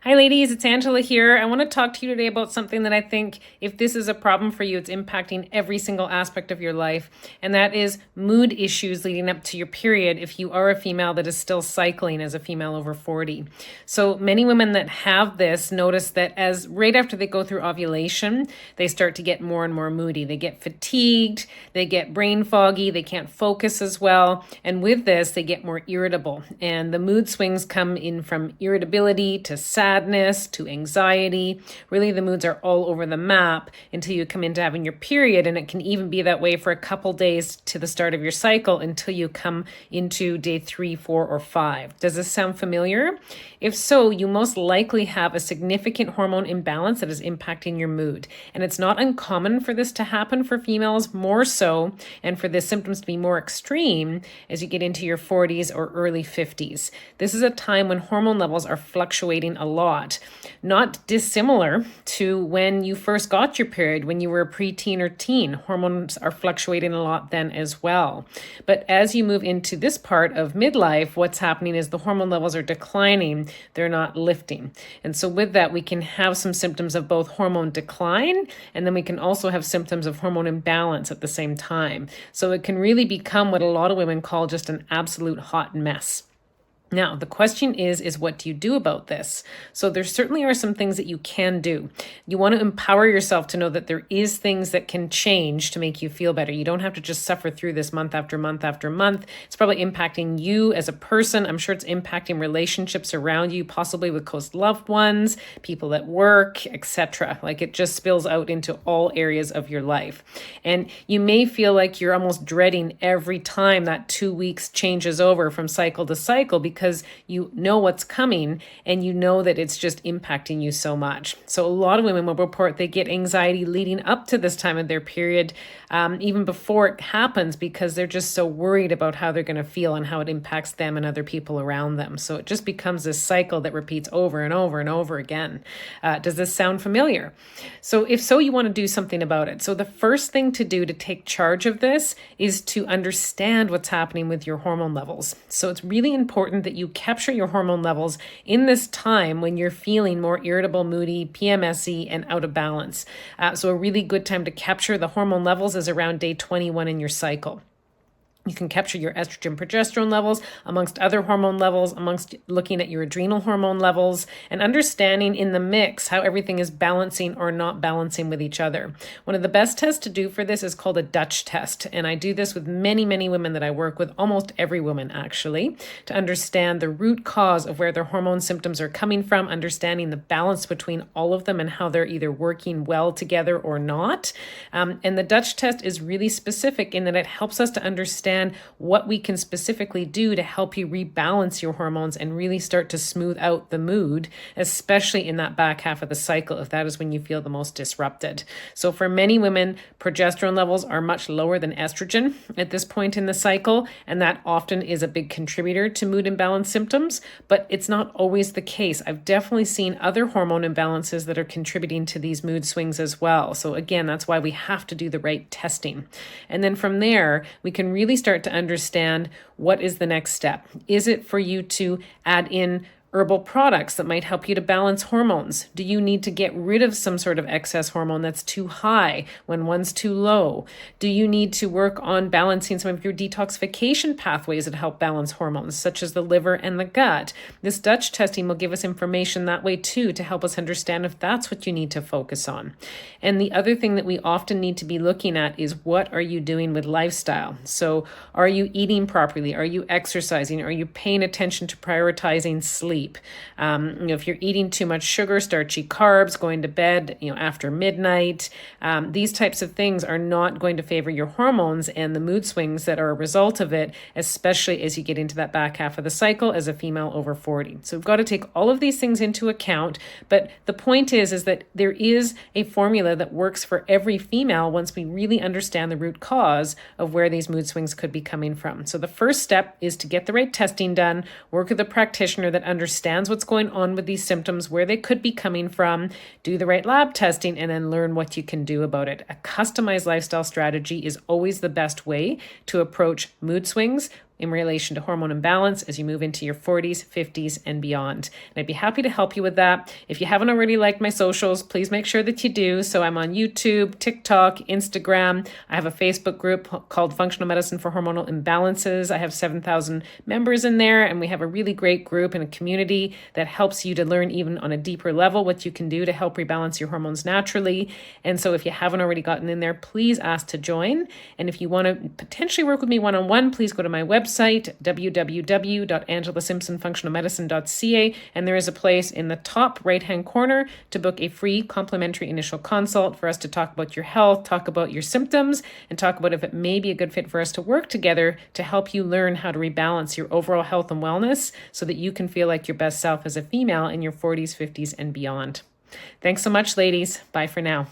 Hi, ladies. It's Angela here. I want to talk to you today about something that I think, if this is a problem for you, it's impacting every single aspect of your life, and that is mood issues leading up to your period if you are a female that is still cycling as a female over 40. So many women that have this notice that as right after they go through ovulation, they start to get more and more moody. They get fatigued, they get brain foggy, they can't focus as well, and with this, they get more irritable. And the mood swings come in from irritability to sadness to anxiety. Really, the moods are all over the map until you come into having your period, and it can even be that way for a couple days to the start of your cycle until you come into day 3, 4, or 5. Does this sound familiar? If so, you most likely have a significant hormone imbalance that is impacting your mood. And it's not uncommon for this to happen for females, more so, and for the symptoms to be more extreme as you get into your 40s or early 50s. This is a time when hormone levels are fluctuating a lot, not dissimilar to when you first got your period, when you were a preteen or teen. Hormones are fluctuating a lot then as well. But as you move into this part of midlife, what's happening is the hormone levels are declining, they're not lifting. And so with that, we can have some symptoms of both hormone decline, and then we can also have symptoms of hormone imbalance at the same time. So it can really become what a lot of women call just an absolute hot mess. Now, the question is what do you do about this? So there certainly are some things that you can do. You want to empower yourself to know that there is things that can change to make you feel better. You don't have to just suffer through this month after month after month. It's probably impacting you as a person. I'm sure it's impacting relationships around you, possibly with close loved ones, people at work, etc. Like it just spills out into all areas of your life. And you may feel like you're almost dreading every time that 2 weeks changes over from cycle to cycle because you know what's coming and you know that it's just impacting you so much. So a lot of women will report they get anxiety leading up to this time of their period, even before it happens, because they're just so worried about how they're going to feel and how it impacts them and other people around them. So it just becomes this cycle that repeats over and over and over again. Does this sound familiar? So if so, you want to do something about it. So the first thing to do to take charge of this is to understand what's happening with your hormone levels. So it's really important that you capture your hormone levels in this time when you're feeling more irritable, moody, PMSy, and out of balance. So a really good time to capture the hormone levels is around day 21 in your cycle. You can capture your estrogen, progesterone levels, amongst other hormone levels, amongst looking at your adrenal hormone levels, and understanding in the mix how everything is balancing or not balancing with each other. One of the best tests to do for this is called a Dutch test. And I do this with many, many women that I work with, almost every woman actually, to understand the root cause of where their hormone symptoms are coming from, understanding the balance between all of them and how they're either working well together or not. And the Dutch test is really specific in that it helps us to understand what we can specifically do to help you rebalance your hormones and really start to smooth out the mood, especially in that back half of the cycle, if that is when you feel the most disrupted. So for many women, progesterone levels are much lower than estrogen at this point in the cycle, and that often is a big contributor to mood imbalance symptoms, but it's not always the case. I've definitely seen other hormone imbalances that are contributing to these mood swings as well. So again, that's why we have to do the right testing. And then from there, we can really start to understand what is the next step. Is it for you to add in herbal products that might help you to balance hormones? Do you need to get rid of some sort of excess hormone that's too high when one's too low? Do you need to work on balancing some of your detoxification pathways that help balance hormones, such as the liver and the gut? This Dutch testing will give us information that way too to help us understand if that's what you need to focus on. And the other thing that we often need to be looking at is what are you doing with lifestyle? So are you eating properly? Are you exercising? Are you paying attention to prioritizing sleep? If you're eating too much sugar, starchy carbs, going to bed, after midnight, these types of things are not going to favor your hormones and the mood swings that are a result of it, especially as you get into that back half of the cycle as a female over 40. So we've got to take all of these things into account. But the point is that there is a formula that works for every female once we really understand the root cause of where these mood swings could be coming from. So the first step is to get the right testing done, work with a practitioner that understands what's going on with these symptoms, where they could be coming from, do the right lab testing, and then learn what you can do about it. A customized lifestyle strategy is always the best way to approach mood swings in relation to hormone imbalance as you move into your 40s, 50s, and beyond. And I'd be happy to help you with that. If you haven't already liked my socials, please make sure that you do. So I'm on YouTube, TikTok, Instagram. I have a Facebook group called Functional Medicine for Hormonal Imbalances. I have 7,000 members in there, and we have a really great group and a community that helps you to learn even on a deeper level what you can do to help rebalance your hormones naturally. And so if you haven't already gotten in there, please ask to join. And if you want to potentially work with me one-on-one, please go to my website, www.angelasimpsonfunctionalmedicine.ca, and there is a place in the top right-hand corner to book a free complimentary initial consult for us to talk about your health, talk about your symptoms, and talk about if it may be a good fit for us to work together to help you learn how to rebalance your overall health and wellness so that you can feel like your best self as a female in your 40s, 50s, and beyond. Thanks so much, ladies. Bye for now.